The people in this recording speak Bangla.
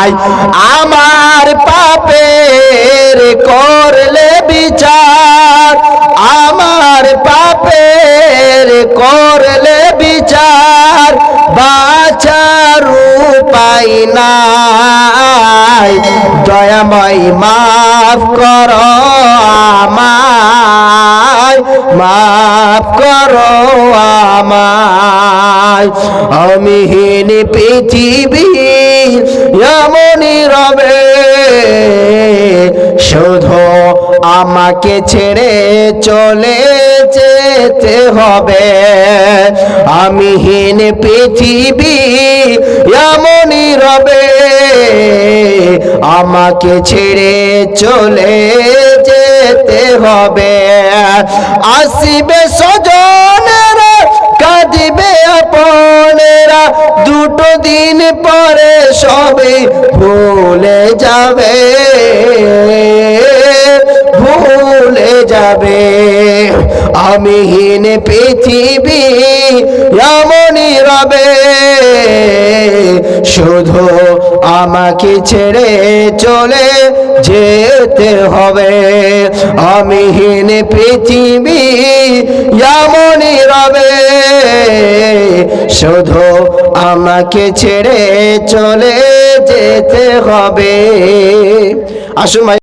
নাই। আমার পাপের করলে বিচার, আমার পাপের করলে বিচার, বাঁচার উপায় নাই। দয়াময় মাফ করো আমায়, মাফ করো আমায়। আমি হীন পৃথিবী এমনই রবে, শুধু আমাকে ছেড়ে চলে যেতে হবে। আমি হীন পৃথিবী এমনই রবে, আমাকে ছেড়ে চলে যেতে হবে। আসিবে স্বজনেরা, কাঁদিবে আপনেরা, দুটো দিন পরে সবে ভুলে যাবে, ভুলে যাবে। আমি হীন পৃথিবী এমনই রবে, শুধু আমাকে ছেড়ে চলে যেতে হবে। আমি হীন পৃথিবী এমনই রবে, শুধু আমাকে ছেড়ে চলে যেতে হবে। আসুন ভাই।